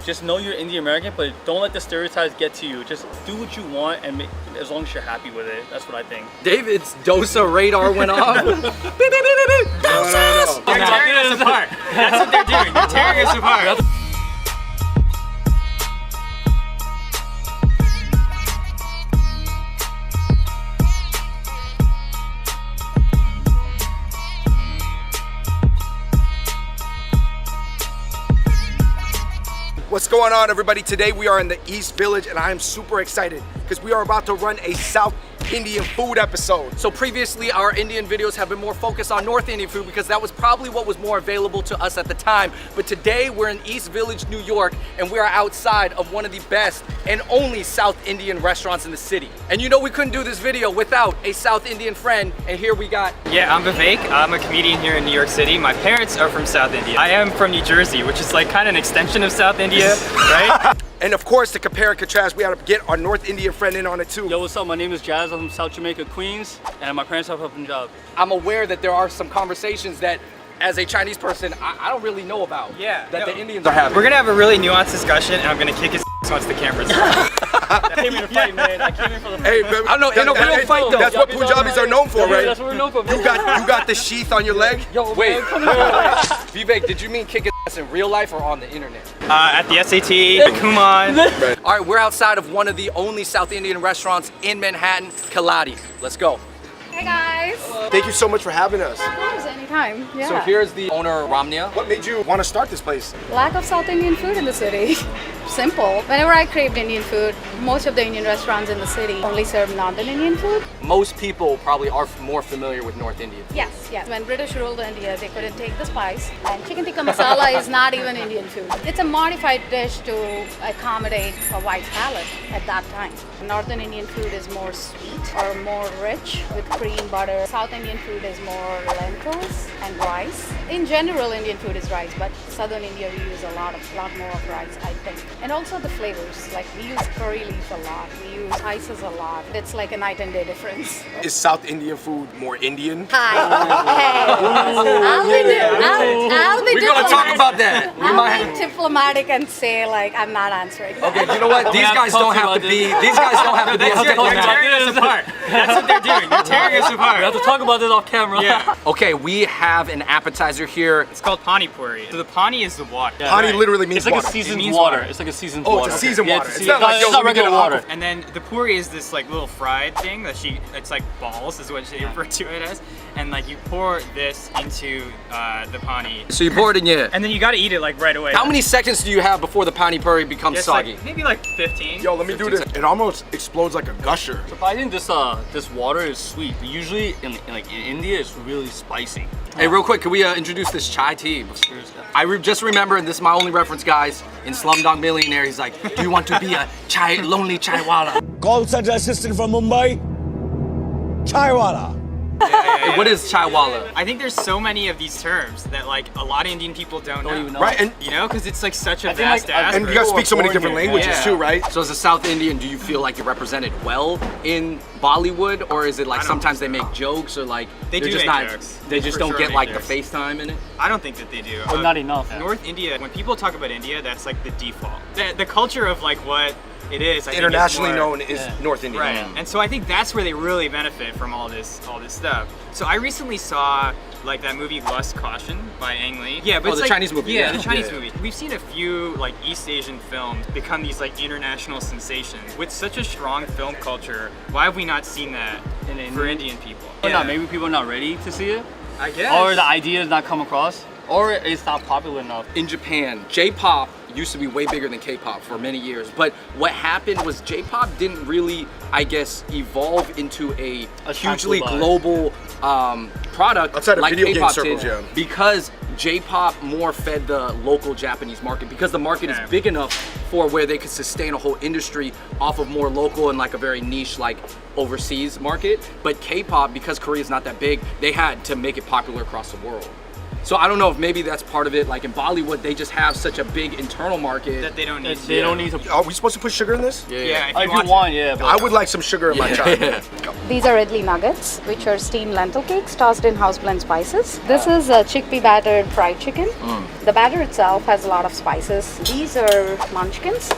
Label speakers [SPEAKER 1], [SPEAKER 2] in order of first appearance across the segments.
[SPEAKER 1] just know you're Indian American, but don't let the stereotypes get to you. Just do what you want and as long as you're happy with it. That's what I think.
[SPEAKER 2] David's DOSA radar went off. Beep, beep, beep, beep, beep. DOSAs!
[SPEAKER 3] They're tearing us apart. That's what they're doing. They're tearing us apart.
[SPEAKER 4] What's going on, everybody? Today we are in the East Village and I am super excited because we are about to run a South Indian food episode.
[SPEAKER 2] So previously our Indian videos have been more focused on North Indian food because that was probably what was more available to us at the time. But today we're in East Village, New York, and we are outside of one of the best and only South Indian restaurants in the city. And you know we couldn't do this video without a South Indian friend, and here we got...
[SPEAKER 3] Yeah, I'm Vivek. I'm a comedian here in New York City. My parents are from South India. I am from New Jersey, which is like kind of an extension of South India, right?
[SPEAKER 4] And of course, to compare and contrast, we had to get our North Indian friend in on it too.
[SPEAKER 1] Yo, what's up? My name is Jazz. I'm from South Jamaica, Queens, and my parents are from Punjab.
[SPEAKER 2] I'm aware that there are some conversations that, as a Chinese person, I don't really know about.
[SPEAKER 3] Yeah.
[SPEAKER 2] That the Indians are having.
[SPEAKER 3] We're gonna have a really nuanced discussion, and I'm gonna kick his once the camera's on.
[SPEAKER 1] I came here to fight, man. I came here for the fight.
[SPEAKER 4] Hey, man,
[SPEAKER 2] I know, in a real fight though.
[SPEAKER 4] That's what Punjabis are known for, right?
[SPEAKER 1] That's what we're known for.
[SPEAKER 4] You got the sheath on your leg?
[SPEAKER 1] Yo,
[SPEAKER 2] Wait,
[SPEAKER 1] man, come here.
[SPEAKER 2] Vivek, did you mean kick his ass in real life or on the internet?
[SPEAKER 3] At the SAT, the Kumon.
[SPEAKER 2] All right, we're outside of one of the only South Indian restaurants in Manhattan, Kaladi. Let's go.
[SPEAKER 5] Hey guys!
[SPEAKER 4] Thank you so much for having us.
[SPEAKER 5] Of course, anytime. Yeah.
[SPEAKER 2] So here's the owner, Ramnia.
[SPEAKER 4] What made you want to start this place?
[SPEAKER 5] Lack of South Indian food in the city. Simple. Whenever I craved Indian food, most of the Indian restaurants in the city only serve Northern Indian food.
[SPEAKER 2] Most people probably are more familiar with North Indian.
[SPEAKER 5] Yes, yes. When British ruled India, they couldn't take the spice. And chicken tikka masala is not even Indian food. It's a modified dish to accommodate a white palate at that time. Northern Indian food is more sweet or more rich with cream, butter. South Indian food is more lentils and rice. In general, Indian food is rice, but Southern India we use a lot more of rice, I think. And also the flavors, like we use curry leaf a lot, we use spices a lot. It's like a night and day difference.
[SPEAKER 4] Is South Indian food more Indian?
[SPEAKER 5] Hi. I'll be
[SPEAKER 2] We're gonna talk about that. We might
[SPEAKER 5] I'll be diplomatic and say like I'm not answering.
[SPEAKER 2] Okay, you know what? These guys don't have to be. These guys don't have to be.
[SPEAKER 3] They're tearing us apart. That's what they're doing. They're tearing us
[SPEAKER 1] We
[SPEAKER 3] apart.
[SPEAKER 1] have to talk about this off camera.
[SPEAKER 3] Yeah.
[SPEAKER 2] Okay, we have an appetizer here.
[SPEAKER 3] It's called pani puri. So the pani is the water.
[SPEAKER 4] Pani literally means
[SPEAKER 1] It's like
[SPEAKER 4] water.
[SPEAKER 1] a seasoned
[SPEAKER 3] It means
[SPEAKER 1] water.
[SPEAKER 3] water.
[SPEAKER 1] It's like a seasoned
[SPEAKER 4] Oh,
[SPEAKER 1] water.
[SPEAKER 4] it's a seasoned
[SPEAKER 1] Yeah,
[SPEAKER 4] water.
[SPEAKER 1] It's,
[SPEAKER 4] It's not like, yo,
[SPEAKER 1] it's not
[SPEAKER 4] let me get
[SPEAKER 1] regular
[SPEAKER 4] an
[SPEAKER 1] water.
[SPEAKER 4] aqua.
[SPEAKER 3] And then the puri is this like little fried thing that it's like balls is what they refer to it as. And like you pour this into the pani.
[SPEAKER 2] So you pour it in here.
[SPEAKER 3] And then you gotta eat it like right away.
[SPEAKER 2] How many seconds do you have before the pani puri becomes
[SPEAKER 3] Just
[SPEAKER 2] soggy?
[SPEAKER 3] like, maybe like 15.
[SPEAKER 4] Yo, let me do this. It almost explodes like a gusher.
[SPEAKER 1] I think this water is sweet. But usually in India, it's really spicy.
[SPEAKER 2] Hey, real quick, can we introduce this chai tea? Just remember, and this is my only reference, guys, in Slumdog Millionaire, he's like, do you want to be a lonely chai wala?
[SPEAKER 6] Call center assistant from Mumbai, Chaiwala.
[SPEAKER 3] Yeah.
[SPEAKER 2] What is chai wala?
[SPEAKER 3] I think there's so many of these terms that like a lot of Indian people don't know.
[SPEAKER 1] even know.
[SPEAKER 4] Right, and
[SPEAKER 3] You know, because it's like such a
[SPEAKER 1] I think,
[SPEAKER 3] vast
[SPEAKER 1] like,
[SPEAKER 3] diaspora.
[SPEAKER 4] and you guys speak so many
[SPEAKER 1] born
[SPEAKER 4] different
[SPEAKER 1] here.
[SPEAKER 4] languages
[SPEAKER 3] Yeah.
[SPEAKER 4] too, right?
[SPEAKER 2] So as a South Indian, do you feel like you're represented well in Bollywood, or is it like
[SPEAKER 3] I don't
[SPEAKER 2] sometimes they
[SPEAKER 3] think so.
[SPEAKER 2] make jokes, or like
[SPEAKER 3] They
[SPEAKER 2] they're
[SPEAKER 3] do
[SPEAKER 2] just
[SPEAKER 3] make
[SPEAKER 2] not,
[SPEAKER 3] jokes.
[SPEAKER 2] they just
[SPEAKER 3] For
[SPEAKER 2] don't
[SPEAKER 3] sure
[SPEAKER 2] get
[SPEAKER 3] make
[SPEAKER 2] like
[SPEAKER 3] jokes.
[SPEAKER 2] the FaceTime in it?
[SPEAKER 3] I don't think that they do.
[SPEAKER 1] But not enough.
[SPEAKER 3] North India, when people talk about India, that's like the default. The culture of like what it is, I think, is
[SPEAKER 4] Internationally
[SPEAKER 3] more-
[SPEAKER 4] known is North India.
[SPEAKER 3] Right, and so I think that's where they really benefit from all this stuff. So I recently saw like that movie Lust Caution by Ang Lee. Yeah, but
[SPEAKER 2] Oh,
[SPEAKER 3] it's
[SPEAKER 2] the
[SPEAKER 3] like,
[SPEAKER 2] Chinese movie,
[SPEAKER 3] Yeah,
[SPEAKER 2] yeah.
[SPEAKER 3] the Chinese
[SPEAKER 2] Yeah.
[SPEAKER 3] movie. We've seen a few like East Asian films become these like international sensations. With such a strong film culture, why have we not seen that for Indian people?
[SPEAKER 1] Or not, maybe people are not ready to see it,
[SPEAKER 3] I guess.
[SPEAKER 1] or the idea has not come across, or it's not popular enough.
[SPEAKER 2] In Japan, J-pop used to be way bigger than K-pop for many years, but what happened was J-pop didn't really, I guess, evolve into a hugely
[SPEAKER 1] by.
[SPEAKER 2] global product
[SPEAKER 4] Outside of
[SPEAKER 2] like
[SPEAKER 4] video game
[SPEAKER 2] K-pop
[SPEAKER 4] circles,
[SPEAKER 2] did,
[SPEAKER 4] yeah.
[SPEAKER 2] because J-pop more fed the local Japanese market, because the market is big enough for where they could sustain a whole industry off of more local and like a very niche like overseas market. But K-pop, because Korea is not that big, they had to make it popular across the world. So I don't know if maybe that's part of it. Like in Bollywood, they just have such a big internal market.
[SPEAKER 3] That they don't need.
[SPEAKER 1] They don't need to.
[SPEAKER 4] Are we supposed to put sugar in this?
[SPEAKER 3] Yeah,
[SPEAKER 1] If you want, yeah. But
[SPEAKER 4] I would like some sugar in my chai.
[SPEAKER 5] These are idli nuggets, which are steamed lentil cakes tossed in house blend spices. This is a chickpea battered fried chicken. The batter itself has a lot of spices. These are munchkins.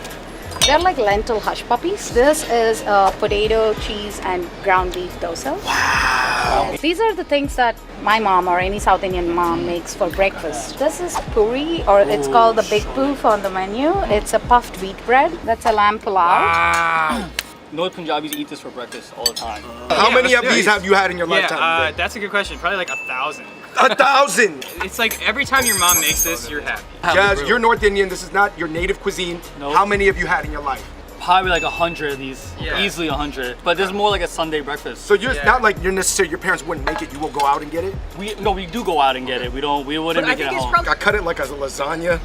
[SPEAKER 5] They're like lentil hush puppies. This is potato, cheese, and ground beef dosa. Wow! These are the things that my mom or any South Indian mom makes for breakfast. This is puri, or it's called the big poof on the menu. It's a puffed wheat bread. That's a lamb pulao.
[SPEAKER 2] Wow.
[SPEAKER 1] North Punjabis eat this for breakfast all the time.
[SPEAKER 4] How many of these have you had in your lifetime?
[SPEAKER 3] Yeah, that's a good question. Probably like 1,000.
[SPEAKER 4] 1,000.
[SPEAKER 3] It's like every time your mom makes this, you're happy.
[SPEAKER 4] Jazz, you're North Indian. This is not your native cuisine.
[SPEAKER 1] Nope.
[SPEAKER 4] How many have you had in your life?
[SPEAKER 1] Probably like 100 of these.
[SPEAKER 3] Yeah.
[SPEAKER 1] Easily 100. But this is more like a Sunday breakfast.
[SPEAKER 4] So you're not like you're necessarily your parents wouldn't make it. You will go out and get it.
[SPEAKER 1] we do go out and get it. We wouldn't make it at home.
[SPEAKER 4] I cut it like as a lasagna.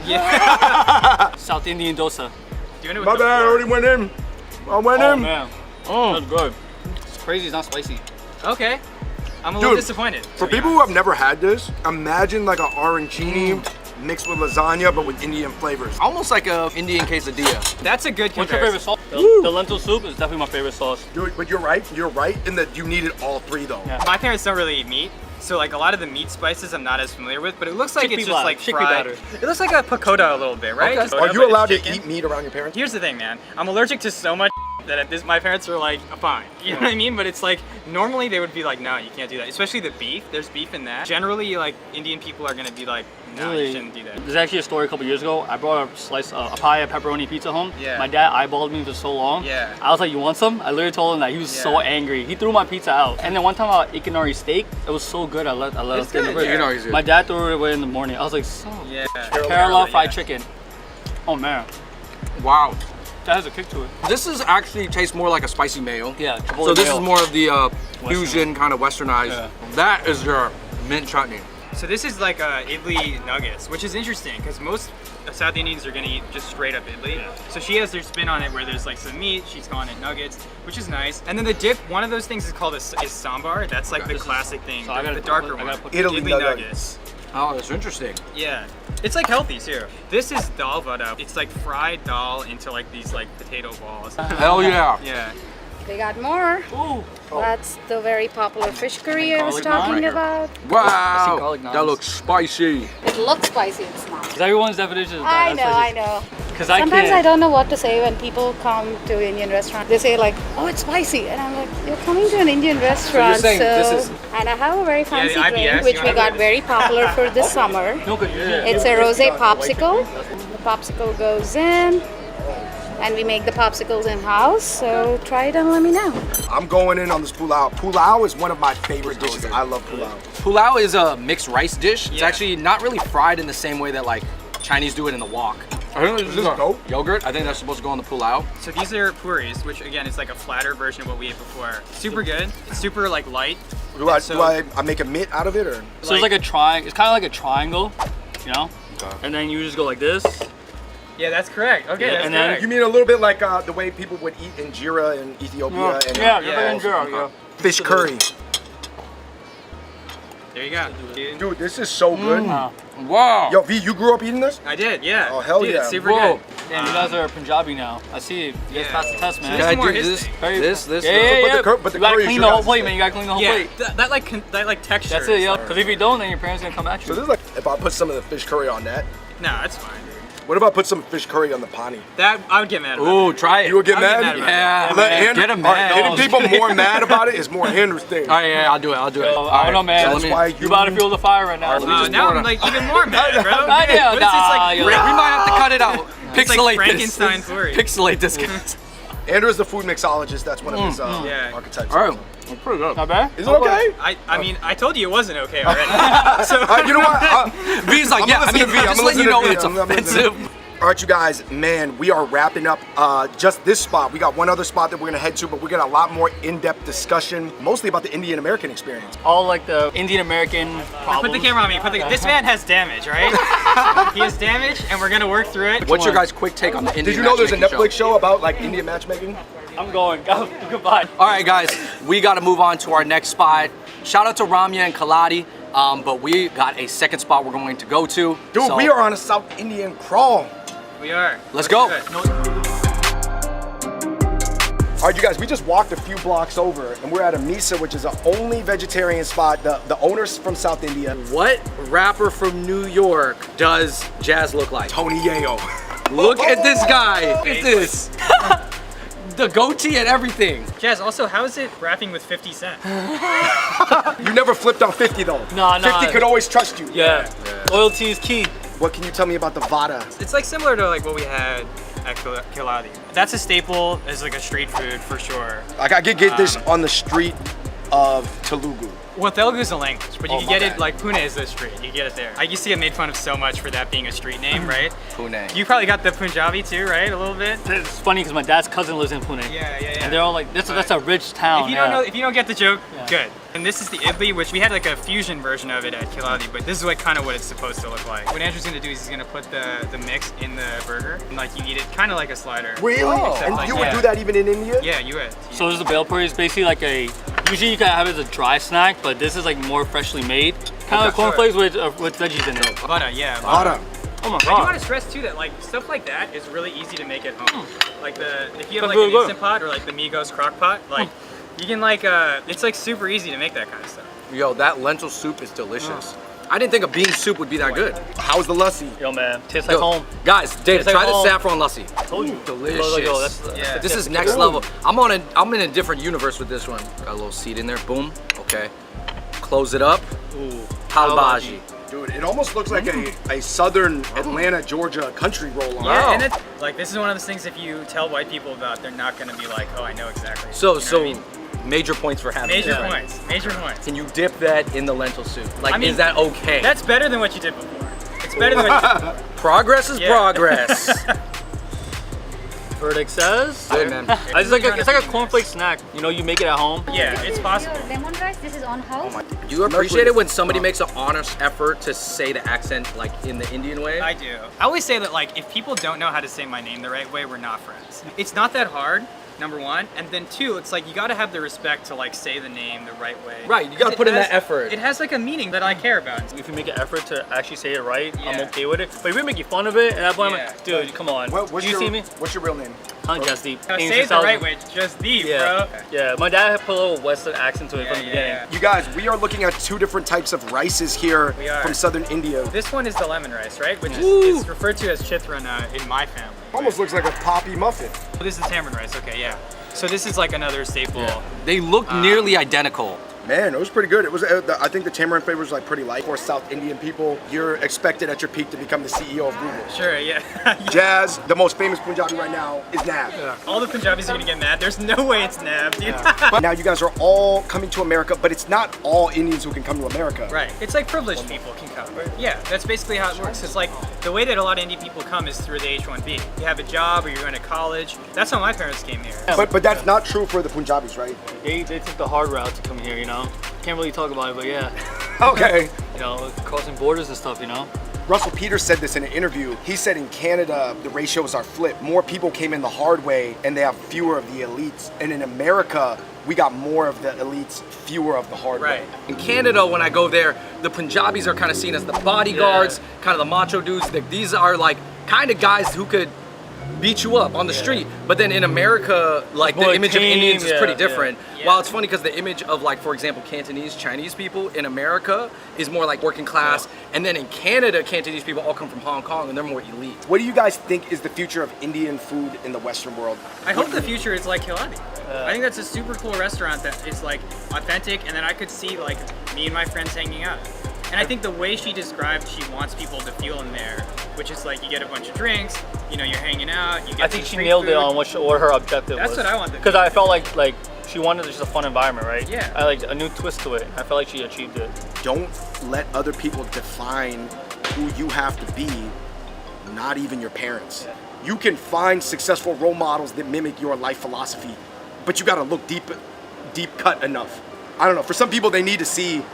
[SPEAKER 1] South Indian dosa.
[SPEAKER 3] Doing it with
[SPEAKER 4] My
[SPEAKER 3] the
[SPEAKER 4] bad. I
[SPEAKER 3] fork.
[SPEAKER 4] already went in. I went
[SPEAKER 1] Oh
[SPEAKER 4] in.
[SPEAKER 1] man. That's good. It's crazy. It's not spicy.
[SPEAKER 3] Okay. I'm a little
[SPEAKER 4] Dude,
[SPEAKER 3] disappointed.
[SPEAKER 4] For people who have never had this, imagine like an arancini mixed with lasagna, but with Indian flavors.
[SPEAKER 2] Almost like a Indian quesadilla.
[SPEAKER 3] That's a good
[SPEAKER 1] What's your favorite
[SPEAKER 3] comparison.
[SPEAKER 1] sauce? The lentil soup is definitely my favorite sauce.
[SPEAKER 4] Dude, but you're right. You're right in that you needed all three though.
[SPEAKER 1] Yeah.
[SPEAKER 3] My parents don't really eat meat, so like a lot of the meat spices I'm not as familiar with, but it looks like
[SPEAKER 1] Chickpea
[SPEAKER 3] it's just like
[SPEAKER 1] chickpea
[SPEAKER 3] fried.
[SPEAKER 1] batter.
[SPEAKER 3] It looks like a pakoda a little bit, right?
[SPEAKER 2] Okay.
[SPEAKER 3] Pakoda,
[SPEAKER 4] Are
[SPEAKER 3] but
[SPEAKER 4] you
[SPEAKER 3] it's
[SPEAKER 4] allowed to
[SPEAKER 3] chicken.
[SPEAKER 4] eat meat around your parents?
[SPEAKER 3] Here's the thing, man. I'm allergic to so much that at this, my parents are like, fine. You know what I mean? But it's like, normally they would be like, no, you can't do that. Especially the beef. There's beef in that. Generally, like, Indian people are gonna be like, no,
[SPEAKER 1] Really?
[SPEAKER 3] you shouldn't do that.
[SPEAKER 1] There's actually a story a couple years ago. I brought a slice, a pie of pepperoni pizza home.
[SPEAKER 3] Yeah.
[SPEAKER 1] My dad eyeballed me for so long.
[SPEAKER 3] Yeah.
[SPEAKER 1] I was like, you want some? I literally told him that. He was so
[SPEAKER 3] Yeah.
[SPEAKER 1] angry. He threw my pizza out. And then one time I ate Ikanari steak. It was so good. I let
[SPEAKER 3] It's
[SPEAKER 1] us get
[SPEAKER 3] good,
[SPEAKER 1] the
[SPEAKER 3] yeah.
[SPEAKER 2] Ikanari's good.
[SPEAKER 1] My dad threw it away in the morning. I was like, so.
[SPEAKER 3] Yeah.
[SPEAKER 1] Kerala fried
[SPEAKER 3] yeah.
[SPEAKER 1] chicken. Oh man,
[SPEAKER 2] Wow.
[SPEAKER 1] that has a kick to it.
[SPEAKER 2] This is actually tastes more like a spicy mayo.
[SPEAKER 1] Yeah. Chipotle
[SPEAKER 2] So this
[SPEAKER 1] mayo.
[SPEAKER 2] is more of the fusion kind of westernized.
[SPEAKER 1] Yeah.
[SPEAKER 2] That is your mint chutney.
[SPEAKER 3] So this is like idli nuggets, which is interesting because most South Indians are gonna eat just straight up idli.
[SPEAKER 1] Yeah.
[SPEAKER 3] So she has their spin on it where there's like some meat, she's calling it nuggets, which is nice. And then the dip, one of those things is called is sambar. That's like the classic thing,
[SPEAKER 1] So I gotta
[SPEAKER 3] the
[SPEAKER 1] put-
[SPEAKER 3] darker
[SPEAKER 1] I
[SPEAKER 3] one.
[SPEAKER 1] gotta put
[SPEAKER 4] Italy
[SPEAKER 3] idli
[SPEAKER 4] nuggets.
[SPEAKER 3] nuggets.
[SPEAKER 2] Oh, that's interesting.
[SPEAKER 3] Yeah. It's like healthy too. This is dal vada. It's like fried dal into like these like potato balls.
[SPEAKER 2] Hell yeah.
[SPEAKER 3] Yeah.
[SPEAKER 5] We got more.
[SPEAKER 1] Ooh.
[SPEAKER 5] That's the very popular fish curry I was
[SPEAKER 1] Garlic naan
[SPEAKER 5] talking
[SPEAKER 1] right here.
[SPEAKER 5] about.
[SPEAKER 2] Wow.
[SPEAKER 1] garlic
[SPEAKER 2] That
[SPEAKER 1] naans.
[SPEAKER 2] looks spicy.
[SPEAKER 5] It looks spicy, it's not.
[SPEAKER 1] Because everyone's definition is
[SPEAKER 5] I know.
[SPEAKER 1] Because
[SPEAKER 5] Sometimes I don't know what to say when people come to Indian restaurant. They say like, "Oh, it's spicy," and I'm like, "You're coming to an Indian restaurant,
[SPEAKER 2] saying this is-
[SPEAKER 5] And I have a very fancy
[SPEAKER 3] the IBS,
[SPEAKER 5] drink which
[SPEAKER 3] you
[SPEAKER 5] we
[SPEAKER 3] have
[SPEAKER 5] got
[SPEAKER 3] it.
[SPEAKER 5] very popular for this summer.
[SPEAKER 1] No, good. Yeah.
[SPEAKER 5] It's a rosé popsicle. The popsicle goes in, and we make the popsicles in house. So try it and let me know.
[SPEAKER 4] I'm going in on this pulao. Pulao is one of my favorite dishes. I love pulao.
[SPEAKER 2] Pulao is a mixed rice dish. It's
[SPEAKER 3] Yeah.
[SPEAKER 2] actually not really fried in the same way that like Chinese do it in the wok. I think
[SPEAKER 4] Is this goat?
[SPEAKER 2] Yogurt. I think that's supposed to go on the pulao.
[SPEAKER 3] So these are puris, which again is like a flatter version of what we ate before. Super good. It's super like light.
[SPEAKER 4] Do I
[SPEAKER 3] So-
[SPEAKER 4] do I make a mitt out of it or?
[SPEAKER 1] So it's like a triangle. It's kind of like a triangle, you know.
[SPEAKER 4] Okay.
[SPEAKER 1] And then you just go like this.
[SPEAKER 3] Yeah, that's correct. Okay,
[SPEAKER 1] Yeah,
[SPEAKER 3] that's
[SPEAKER 1] and then
[SPEAKER 3] correct.
[SPEAKER 4] You mean a little bit like the way people would eat injera in Ethiopia and
[SPEAKER 1] yeah,
[SPEAKER 3] yeah.
[SPEAKER 1] yeah.
[SPEAKER 4] fish curry.
[SPEAKER 3] There you go. Dude.
[SPEAKER 4] Dude, this is so good.
[SPEAKER 2] Wow.
[SPEAKER 4] Yo, V, you grew up eating this?
[SPEAKER 3] I did, yeah.
[SPEAKER 4] Oh, hell
[SPEAKER 3] Dude,
[SPEAKER 4] yeah.
[SPEAKER 3] It's super
[SPEAKER 2] Whoa.
[SPEAKER 3] good.
[SPEAKER 1] And you guys are Punjabi now. I see. You guys
[SPEAKER 3] Yeah.
[SPEAKER 1] passed the test, man.
[SPEAKER 3] This is
[SPEAKER 2] I
[SPEAKER 3] more
[SPEAKER 2] do
[SPEAKER 3] his
[SPEAKER 2] this,
[SPEAKER 3] thing.
[SPEAKER 2] this.
[SPEAKER 1] Yeah,
[SPEAKER 2] this.
[SPEAKER 1] yeah, yeah.
[SPEAKER 4] but the
[SPEAKER 1] You gotta
[SPEAKER 4] curry is
[SPEAKER 1] clean
[SPEAKER 4] your
[SPEAKER 1] the whole
[SPEAKER 4] guys'
[SPEAKER 1] plate,
[SPEAKER 4] thing.
[SPEAKER 1] man. You gotta clean the whole
[SPEAKER 3] Yeah,
[SPEAKER 1] plate.
[SPEAKER 3] that like texture.
[SPEAKER 1] That's it,
[SPEAKER 3] is
[SPEAKER 1] yo.
[SPEAKER 3] like-
[SPEAKER 1] Because if you don't, then your parents gonna come at
[SPEAKER 4] So
[SPEAKER 1] you.
[SPEAKER 4] this is like if I put some of the fish curry on that.
[SPEAKER 3] No, that's fine, dude.
[SPEAKER 4] What if I put some fish curry on the pani?
[SPEAKER 3] That I would get mad about.
[SPEAKER 2] Ooh, try it.
[SPEAKER 4] You would get
[SPEAKER 3] I'll get
[SPEAKER 4] mad?
[SPEAKER 3] mad about
[SPEAKER 2] Yeah,
[SPEAKER 1] that.
[SPEAKER 2] man.
[SPEAKER 1] man.
[SPEAKER 2] Get him
[SPEAKER 4] All right,
[SPEAKER 2] mad.
[SPEAKER 4] getting people more mad about it is more Andrew's thing.
[SPEAKER 2] All right, yeah, I'll do it. I'll do it.
[SPEAKER 1] Yo, I don't know, man.
[SPEAKER 2] So
[SPEAKER 4] That's
[SPEAKER 2] let me-
[SPEAKER 4] why
[SPEAKER 1] You about to feel the fire right now.
[SPEAKER 2] Alright, let me just
[SPEAKER 3] Now
[SPEAKER 2] pour it
[SPEAKER 3] I'm
[SPEAKER 2] on.
[SPEAKER 3] like even more mad, bro.
[SPEAKER 1] I know,
[SPEAKER 3] What is this, like,
[SPEAKER 1] yo.
[SPEAKER 2] we might have to cut it out.
[SPEAKER 3] It's like
[SPEAKER 2] Pixelate
[SPEAKER 3] Frankenstein
[SPEAKER 2] this.
[SPEAKER 3] puri.
[SPEAKER 2] Pixelate this, guys.
[SPEAKER 4] Andrew is the food mixologist. That's one of his
[SPEAKER 3] Yeah.
[SPEAKER 4] archetypes.
[SPEAKER 2] All right, well, pretty good.
[SPEAKER 1] Not bad.
[SPEAKER 4] Is it okay?
[SPEAKER 3] I mean, I told you it wasn't okay already. So
[SPEAKER 4] You know what?
[SPEAKER 2] V's like,
[SPEAKER 4] I'm
[SPEAKER 2] yeah,
[SPEAKER 4] gonna
[SPEAKER 2] I mean,
[SPEAKER 4] listen to V. I'm
[SPEAKER 2] just
[SPEAKER 4] gonna
[SPEAKER 2] letting you know
[SPEAKER 4] listen to
[SPEAKER 2] it's
[SPEAKER 4] V. I'm listening.
[SPEAKER 2] offensive.
[SPEAKER 4] All right, you guys, man, we are wrapping up just this spot. We got one other spot that we're gonna head to, but we got a lot more in-depth discussion, mostly about the Indian American experience.
[SPEAKER 1] All like the Indian American problems.
[SPEAKER 3] put the camera on me. This man has damage, right? He has damage, and we're gonna work through it.
[SPEAKER 2] What's your guys' quick take on the Indian
[SPEAKER 4] Did you know there's a
[SPEAKER 2] matchmaking
[SPEAKER 4] Netflix show about like Indian matchmaking?
[SPEAKER 1] I'm going. Goodbye.
[SPEAKER 2] All right, guys, we got to move on to our next spot. Shout out to Ramya and Kaladi. but we got a second spot we're going to go to.
[SPEAKER 4] Dude,
[SPEAKER 2] So,
[SPEAKER 4] we are on a South Indian crawl.
[SPEAKER 3] We are.
[SPEAKER 2] Let's go.
[SPEAKER 3] do it. No,
[SPEAKER 4] All right, you guys, we just walked a few blocks over and we're at a Misa, which is the only vegetarian spot. The owner's from South India.
[SPEAKER 2] What rapper from New York does Jazz look like?
[SPEAKER 4] Tony Yayo.
[SPEAKER 2] Look at this guy. Look at this. The goatee and everything.
[SPEAKER 3] Jazz, also, how is it rapping with 50 Cent?
[SPEAKER 4] You never flipped on 50 though.
[SPEAKER 1] Nah.
[SPEAKER 4] 50 could always trust you.
[SPEAKER 1] Yeah. Loyalty is key.
[SPEAKER 4] What can you tell me about the vada?
[SPEAKER 3] It's like similar to like what we had at Kiladi. That's a staple as like a street food for sure.
[SPEAKER 4] Like I could get this on the street of Telugu.
[SPEAKER 3] Well, Telugu is a language, but you
[SPEAKER 4] Oh,
[SPEAKER 3] can
[SPEAKER 4] my
[SPEAKER 3] get
[SPEAKER 4] bad.
[SPEAKER 3] it like Pune is the street. You get it there. I used to get made fun of so much for that being a street name, right?
[SPEAKER 2] Pune.
[SPEAKER 3] You probably got the Punjabi too, right? A little bit.
[SPEAKER 1] It's funny because my dad's cousin lives in Pune.
[SPEAKER 3] Yeah.
[SPEAKER 1] And they're all like, that's a rich town.
[SPEAKER 3] If you don't know, if you don't get the joke, good. And this is the idli, which we had like a fusion version of it at Kiladi, but this is like kind of what it's supposed to look like. What Andrew's gonna do is he's gonna put the mix in the burger, and like you eat it kind of like a slider.
[SPEAKER 4] Really?
[SPEAKER 3] Except,
[SPEAKER 4] And
[SPEAKER 3] like,
[SPEAKER 4] you would
[SPEAKER 3] yeah.
[SPEAKER 4] do that even in India?
[SPEAKER 3] Yeah, you would.
[SPEAKER 1] So this is the bale puri. It's basically like usually you can have it as a dry snack, but this is like more freshly made. Kind of like cornflakes with veggies in it.
[SPEAKER 3] Butter, yeah.
[SPEAKER 4] Vada.
[SPEAKER 1] Oh my
[SPEAKER 3] I do want
[SPEAKER 1] god.
[SPEAKER 3] to stress too that like stuff like that is really easy to make at home. Like if you
[SPEAKER 1] That's
[SPEAKER 3] have like
[SPEAKER 1] really
[SPEAKER 3] an
[SPEAKER 1] good.
[SPEAKER 3] Instant Pot or like the Migos crock pot, like you can like it's like super easy to make that kind of stuff.
[SPEAKER 2] Yo, that lentil soup is delicious. I didn't think a bean soup would be that good.
[SPEAKER 4] How's the lassi?
[SPEAKER 1] Yo man, tastes like
[SPEAKER 2] Yo,
[SPEAKER 1] home.
[SPEAKER 2] Guys, Dave,
[SPEAKER 1] It's like
[SPEAKER 2] try the
[SPEAKER 1] home.
[SPEAKER 2] saffron lassi.
[SPEAKER 1] Told you.
[SPEAKER 2] Delicious.
[SPEAKER 1] Yo,
[SPEAKER 3] Yeah.
[SPEAKER 2] This is next level. I'm in a different universe with this one. Got a little seed in there. Boom. Okay. Close it up.
[SPEAKER 1] Ooh.
[SPEAKER 2] Pav bhaji.
[SPEAKER 4] Dude, it almost looks like a southern Atlanta, Georgia country roll on.
[SPEAKER 3] Yeah, and it's like this is one of those things if you tell white people about, they're not gonna be like, oh, I know exactly.
[SPEAKER 2] So,
[SPEAKER 3] You know what I mean?
[SPEAKER 2] major points for having
[SPEAKER 3] Major
[SPEAKER 2] this.
[SPEAKER 3] points. Major points.
[SPEAKER 2] Can you dip that in the lentil soup? Like,
[SPEAKER 3] I mean,
[SPEAKER 2] is that okay?
[SPEAKER 3] That's better than what you did before. It's better than what you did.
[SPEAKER 2] Progress is
[SPEAKER 3] Yeah.
[SPEAKER 2] progress.
[SPEAKER 1] Verdict says.
[SPEAKER 2] Good, man.
[SPEAKER 1] It's like a cornflake snack. You know, you make it at home.
[SPEAKER 3] Yeah, it's possible.
[SPEAKER 5] Your lemon rice, this is on house.
[SPEAKER 2] You appreciate it when somebody makes an honest effort to say the accent like in the Indian way?
[SPEAKER 3] I do. I always say that like if people don't know how to say my name the right way, we're not friends. It's not that hard, number one, and then two, it's like you gotta have the respect to like say the name the right way.
[SPEAKER 2] Right, you gotta
[SPEAKER 3] 'Cause
[SPEAKER 2] put in
[SPEAKER 3] has-
[SPEAKER 2] that effort.
[SPEAKER 3] It has like a meaning that I care about.
[SPEAKER 1] If you make an effort to actually say it right, I'm
[SPEAKER 3] Yeah.
[SPEAKER 1] okay with it. But if we make fun of it, and that point, I'm
[SPEAKER 3] Yeah.
[SPEAKER 1] like, dude, come on.
[SPEAKER 4] What's
[SPEAKER 1] Do you
[SPEAKER 4] your,
[SPEAKER 1] see me?
[SPEAKER 4] What's your real name?
[SPEAKER 1] I'm just deep.
[SPEAKER 3] Now, say it the right way, just deep,
[SPEAKER 1] Yeah.
[SPEAKER 3] bro.
[SPEAKER 1] Yeah. My dad had put a little Western accent to it from the beginning.
[SPEAKER 4] You guys, we are looking at two different types of rices here
[SPEAKER 3] We are.
[SPEAKER 4] from southern India.
[SPEAKER 3] This one is the lemon rice, right? Which is it's referred to as chithrana in my family.
[SPEAKER 4] Almost looks like a poppy muffin.
[SPEAKER 3] This is tamarind rice, okay, yeah. So this is like another staple.
[SPEAKER 2] They look nearly identical.
[SPEAKER 4] Man, it was pretty good. It was. I think the tamarind flavor was like pretty light. For South Indian people, you're expected at your peak to become the CEO of Google.
[SPEAKER 3] Sure, yeah.
[SPEAKER 4] Jazz, the most famous Punjabi right now, is Nav.
[SPEAKER 3] All the Punjabis are gonna get mad. There's no way it's Nab, dude.
[SPEAKER 4] But now you guys are all coming to America, but it's not all Indians who can come to America.
[SPEAKER 3] Right. It's like privileged people can come. Yeah, that's basically how it works. It's like the way that a lot of Indian people come is through the H-1B. You have a job or you're going to college. That's how my parents came here.
[SPEAKER 4] But that's not true for the Punjabis, right?
[SPEAKER 1] They took the hard route to come here, you know? Can't really talk about it, but yeah.
[SPEAKER 4] Okay.
[SPEAKER 1] You know, crossing borders and stuff, you know?
[SPEAKER 4] Russell Peters said this in an interview. He said in Canada, the ratios are flipped. More people came in the hard way and they have fewer of the elites. And in America, we got more of the elites, fewer of the hard
[SPEAKER 3] Right.
[SPEAKER 4] way.
[SPEAKER 2] In Canada, when I go there, the Punjabis are kind of seen as the bodyguards, kind of the macho dudes. These are like kind of guys who could beat you up on the street. But then in America, like
[SPEAKER 1] more
[SPEAKER 2] the image of
[SPEAKER 1] tame,
[SPEAKER 2] Indians is
[SPEAKER 1] yeah,
[SPEAKER 2] pretty
[SPEAKER 1] yeah.
[SPEAKER 2] different.
[SPEAKER 3] Yeah.
[SPEAKER 2] While it's funny because the image of like, for example, Cantonese, Chinese people in America is more like working class. And then in Canada, Cantonese people all come from Hong Kong and they're more elite.
[SPEAKER 4] What do you guys think is the future of Indian food in the Western world?
[SPEAKER 3] I hope the future is like Kiladi. I think that's a super cool restaurant that is like authentic, and then I could see like me and my friends hanging out. And I think the way she described she wants people to feel in there, which is like you get a bunch of drinks, you know, you're hanging out, you get
[SPEAKER 1] I think
[SPEAKER 3] some
[SPEAKER 1] she
[SPEAKER 3] street
[SPEAKER 1] nailed it
[SPEAKER 3] food.
[SPEAKER 1] on what her objective was.
[SPEAKER 3] That's what I want.
[SPEAKER 1] Because I felt like she wanted just a fun environment, right?
[SPEAKER 3] Yeah.
[SPEAKER 1] I like a new twist to it. I felt like she achieved it.
[SPEAKER 4] Don't let other people define who you have to be, not even your parents. You can find successful role models that mimic your life philosophy, but you gotta look deep cut enough. I don't know, for some people they need to see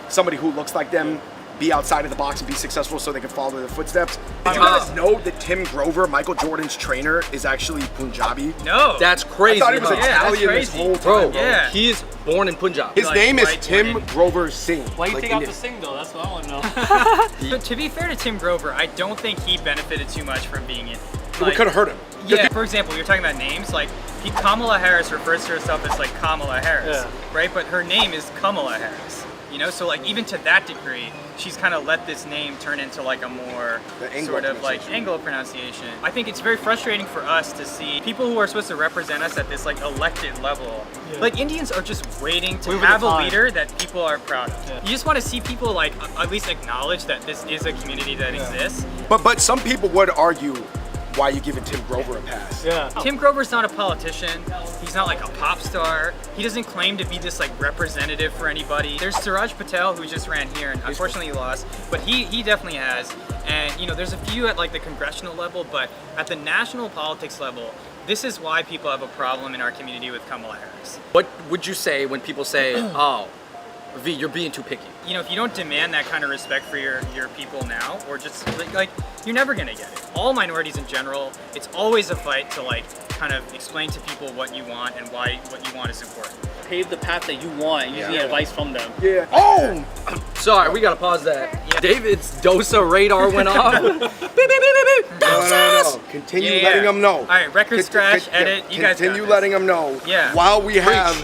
[SPEAKER 4] somebody who looks like them be outside of the box and be successful so they can follow their footsteps. Did you guys know that Tim Grover, Michael Jordan's trainer, is actually Punjabi?
[SPEAKER 3] No.
[SPEAKER 2] That's crazy.
[SPEAKER 4] I thought he was
[SPEAKER 2] huh?
[SPEAKER 4] Italian
[SPEAKER 3] that's
[SPEAKER 4] this whole time,
[SPEAKER 2] Bro,
[SPEAKER 4] bro.
[SPEAKER 3] Yeah.
[SPEAKER 2] he's born in Punjab.
[SPEAKER 4] His
[SPEAKER 3] Like
[SPEAKER 4] name is
[SPEAKER 3] white
[SPEAKER 4] Tim
[SPEAKER 3] women.
[SPEAKER 4] Grover Singh.
[SPEAKER 1] Why you
[SPEAKER 4] like
[SPEAKER 1] take out
[SPEAKER 4] Indian.
[SPEAKER 1] the sing though? That's what I want to know.
[SPEAKER 3] But to be fair to Tim Grover, I don't think he benefited too much from being in.
[SPEAKER 4] It could have hurt him.
[SPEAKER 3] Yeah, for example, you're talking about names, like Kamala Harris refers to herself as like Kamala Harris,
[SPEAKER 1] Yeah.
[SPEAKER 3] right? But her name is Kamala Harris, you know? So like even to that degree, she's kind of let this name turn into like a more
[SPEAKER 4] The Anglo
[SPEAKER 3] sort of like
[SPEAKER 4] pronunciation.
[SPEAKER 3] Anglo pronunciation. I think it's very frustrating for us to see people who are supposed to represent us at this like elected level. Like Indians are just waiting to
[SPEAKER 1] Wait for
[SPEAKER 3] have
[SPEAKER 1] the
[SPEAKER 3] a
[SPEAKER 1] time.
[SPEAKER 3] leader that people are proud of.
[SPEAKER 1] Yeah.
[SPEAKER 3] You just want to see people like at least acknowledge that this is a community that exists.
[SPEAKER 4] But some people would argue, why are you giving Tim Grover a pass?
[SPEAKER 1] Yeah.
[SPEAKER 3] Tim Grover's not a politician. He's not like a pop star. He doesn't claim to be this like representative for anybody. There's Suraj Patel who just ran here and unfortunately he lost, but he definitely has. And you know, there's a few at like the congressional level, but at the national politics level, this is why people have a problem in our community with Kamala Harris.
[SPEAKER 2] What would you say when people say, oh, V, you're being too picky?
[SPEAKER 3] You know, if you don't demand that kind of respect for your people now, or just like you're never gonna get it. All minorities in general, it's always a fight to like kind of explain to people what you want and why what you want is important.
[SPEAKER 1] Pave the path that you want and using advice from them.
[SPEAKER 4] Yeah. Oh!
[SPEAKER 2] Sorry, we gotta pause that.
[SPEAKER 3] Yeah.
[SPEAKER 2] David's DOSA radar went off. Beep, beep, beep, beep, beep.
[SPEAKER 4] No. Continue
[SPEAKER 3] Yeah.
[SPEAKER 4] letting them know.
[SPEAKER 3] All right, record scratch, edit. You guys got
[SPEAKER 4] Continue
[SPEAKER 3] this.
[SPEAKER 4] letting them know.
[SPEAKER 3] Yeah.
[SPEAKER 4] While we have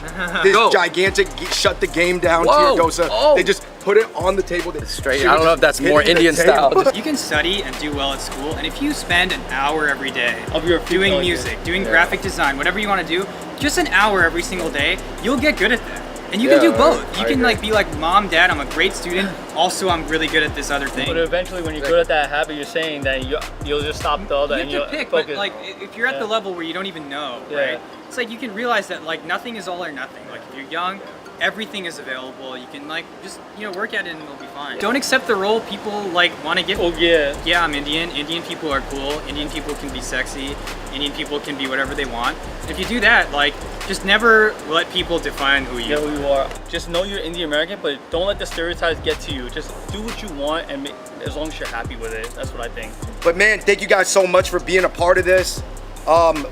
[SPEAKER 4] this
[SPEAKER 2] Go.
[SPEAKER 4] gigantic shut the game down
[SPEAKER 2] Whoa.
[SPEAKER 4] tier dosa,
[SPEAKER 2] Oh.
[SPEAKER 4] they just put it on the table.
[SPEAKER 2] Straight.
[SPEAKER 4] She
[SPEAKER 2] I don't
[SPEAKER 4] was
[SPEAKER 2] know if that's
[SPEAKER 4] hitting
[SPEAKER 2] more
[SPEAKER 4] the
[SPEAKER 2] Indian
[SPEAKER 4] table.
[SPEAKER 2] style. Just-
[SPEAKER 3] You can study and do well at school, and if you spend an hour every day
[SPEAKER 1] Of your
[SPEAKER 3] doing
[SPEAKER 1] future,
[SPEAKER 3] music, doing graphic design, whatever you want to do, just an hour every single day, you'll get good at that. And you can do
[SPEAKER 4] Yeah,
[SPEAKER 3] both. You
[SPEAKER 4] I
[SPEAKER 3] can
[SPEAKER 4] agree.
[SPEAKER 3] like be like, Mom, Dad, I'm a great student. Also, I'm really good at this other thing.
[SPEAKER 1] But eventually, when you're good at that habit, you're saying that you'll just stop the other
[SPEAKER 3] You
[SPEAKER 1] and
[SPEAKER 3] have
[SPEAKER 1] you'll
[SPEAKER 3] to pick,
[SPEAKER 1] focus.
[SPEAKER 3] but like if you're at the
[SPEAKER 1] Yeah.
[SPEAKER 3] level where you don't even know,
[SPEAKER 1] Yeah.
[SPEAKER 3] right? It's like you can realize that like nothing is all or nothing. Like if you're young, everything is available. You can like just work at it and it'll be fine. Don't accept the role people like want to give.
[SPEAKER 1] Oh yeah.
[SPEAKER 3] Yeah, I'm Indian. Indian people are cool. Indian people can be sexy. Indian people can be whatever they want. If you do that, like, just never let people define who you
[SPEAKER 1] Yeah,
[SPEAKER 3] are.
[SPEAKER 1] who you are. Just know you're Indian American, but don't let the stereotypes get to you. Just do what you want, and as long as you're happy with it, that's what I think.
[SPEAKER 4] But man, thank you guys so much for being a part of this.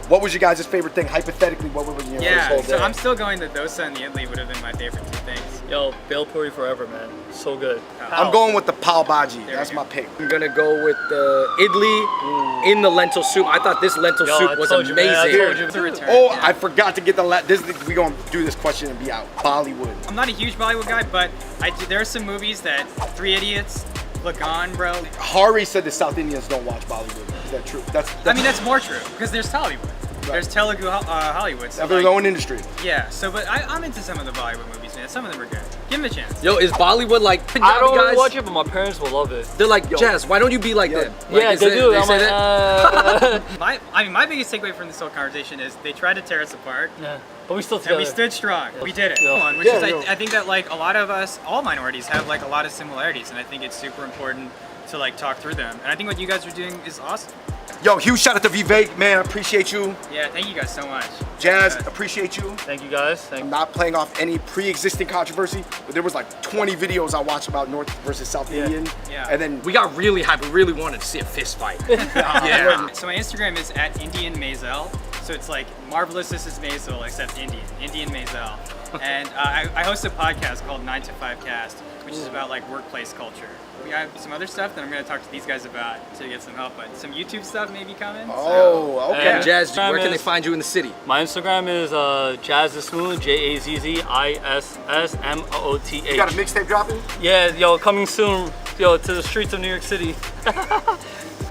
[SPEAKER 4] What was your guys' favorite thing? Hypothetically, what would your
[SPEAKER 3] Yeah,
[SPEAKER 4] first
[SPEAKER 3] so
[SPEAKER 4] whole
[SPEAKER 3] I'm
[SPEAKER 4] day?
[SPEAKER 3] still going the dosa and the idli would have been my favorite two things.
[SPEAKER 1] Yo, Bale Puri forever, man. So good.
[SPEAKER 4] I'm going with the pav bhaji.
[SPEAKER 3] There
[SPEAKER 4] That's
[SPEAKER 3] we
[SPEAKER 4] my
[SPEAKER 3] go.
[SPEAKER 4] pick.
[SPEAKER 2] I'm gonna go with the idli in the lentil soup. I thought this lentil
[SPEAKER 1] Yo, I
[SPEAKER 2] soup was
[SPEAKER 1] told you, man, I
[SPEAKER 2] amazing.
[SPEAKER 1] told you.
[SPEAKER 3] It's a return.
[SPEAKER 4] Oh,
[SPEAKER 3] yeah.
[SPEAKER 4] I forgot to get we gonna do this question and be out. Bollywood.
[SPEAKER 3] I'm not a huge Bollywood guy, but there are some movies that Three Idiots, Lagan, bro.
[SPEAKER 4] Hari said that South Indians don't watch Bollywood. Is that true?
[SPEAKER 3] I mean, that's more true because there's Tollywood. There's Telugu Hollywood. So
[SPEAKER 4] have their
[SPEAKER 3] like,
[SPEAKER 4] own industry.
[SPEAKER 3] yeah, so but I'm into some of the Bollywood movies, man. Some of them are good. Give them a chance.
[SPEAKER 2] Yo, is Bollywood like Punjabi
[SPEAKER 1] I don't
[SPEAKER 2] guys?
[SPEAKER 1] watch it, but my parents will love it.
[SPEAKER 2] They're like, Jazz, why don't you be like them? Like,
[SPEAKER 1] Yeah,
[SPEAKER 2] is
[SPEAKER 1] they
[SPEAKER 2] it-
[SPEAKER 1] do. I'm
[SPEAKER 2] say
[SPEAKER 1] like,
[SPEAKER 2] that?
[SPEAKER 3] My biggest takeaway from this whole conversation is they tried to tear us apart,
[SPEAKER 1] yeah. But we still
[SPEAKER 3] and
[SPEAKER 1] together.
[SPEAKER 3] we stood strong. We did it.
[SPEAKER 1] Yeah.
[SPEAKER 3] Come on, which
[SPEAKER 4] Yeah,
[SPEAKER 3] is
[SPEAKER 4] yo.
[SPEAKER 3] I think that like a lot of us, all minorities, have like a lot of similarities, and I think it's super important to like talk through them. And I think what you guys are doing is awesome.
[SPEAKER 4] Yo, huge shout out to Vivek, man. I appreciate you.
[SPEAKER 3] Yeah, thank you guys so much.
[SPEAKER 4] Jazz,
[SPEAKER 3] Yeah.
[SPEAKER 4] appreciate you.
[SPEAKER 1] Thank you guys. Thank
[SPEAKER 4] I'm
[SPEAKER 1] you.
[SPEAKER 4] not playing off any pre-existing controversy, but there was like 20 videos I watched about North versus South Indian.
[SPEAKER 3] Yeah.
[SPEAKER 4] And then
[SPEAKER 2] We got really hyped. We really wanted to see a fist fight.
[SPEAKER 3] Yeah. So my Instagram is @Indian Maisel. So it's like marvelous Mrs. Maisel except Indian Maisel. And I host a podcast called 9 to 5 Cast, which is about like workplace culture. We have some other stuff that I'm going to talk to these guys about to get some help, but some YouTube stuff maybe coming.
[SPEAKER 4] Oh, okay.
[SPEAKER 1] Yeah.
[SPEAKER 2] Jazz, where can they
[SPEAKER 1] Is-
[SPEAKER 2] find you in the city?
[SPEAKER 1] My Instagram is Jazzismoot, JAZZISSMOOTH.
[SPEAKER 4] You got a mixtape dropping?
[SPEAKER 1] Yeah, yo, coming soon, yo, to the streets of New York City.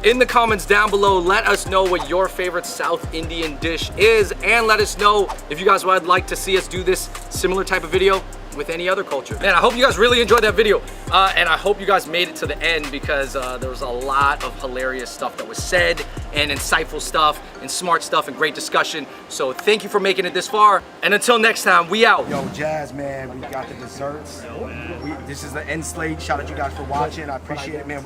[SPEAKER 2] In the comments down below, let us know what your favorite South Indian dish is, and let us know if you guys would like to see us do this similar type of video with any other culture. Man, I hope you guys really enjoyed that video, and I hope you guys made it to the end because there was a lot of hilarious stuff that was said, and insightful stuff, and smart stuff, and great discussion. So thank you for making it this far, and until next time, we out.
[SPEAKER 4] Yo, Jazz, man, we got the desserts. This is the end slate. Shout out to you guys for watching. I appreciate it, man.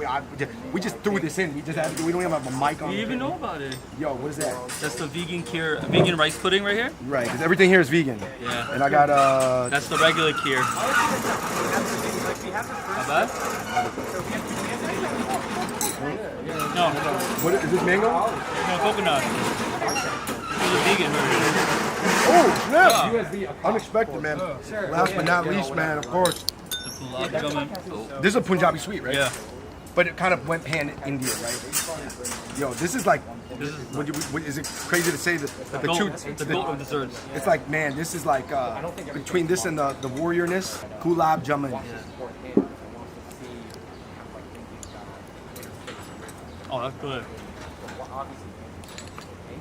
[SPEAKER 4] We just threw this in. We don't even have a mic on.
[SPEAKER 1] You even know about it.
[SPEAKER 4] Yo, what is that?
[SPEAKER 1] That's the vegan rice pudding right here.
[SPEAKER 4] Right, because everything here is vegan.
[SPEAKER 1] Yeah.
[SPEAKER 4] And I got
[SPEAKER 1] That's the regular kheer. Not bad? No,
[SPEAKER 4] What is this mango?
[SPEAKER 1] no coconut. This is a vegan version.
[SPEAKER 4] Oh, snap! Unexpected, man. Last but not least, man, of course.
[SPEAKER 1] The gulab jamun.
[SPEAKER 4] This is a Punjabi sweet, right?
[SPEAKER 1] Yeah.
[SPEAKER 4] But it kind of went pan India, right? Yo, this is like, is it crazy to say that the
[SPEAKER 1] goat of desserts.
[SPEAKER 4] It's like, man, this is like between this and the warriorness, gulab jamun.
[SPEAKER 1] Oh, that's good.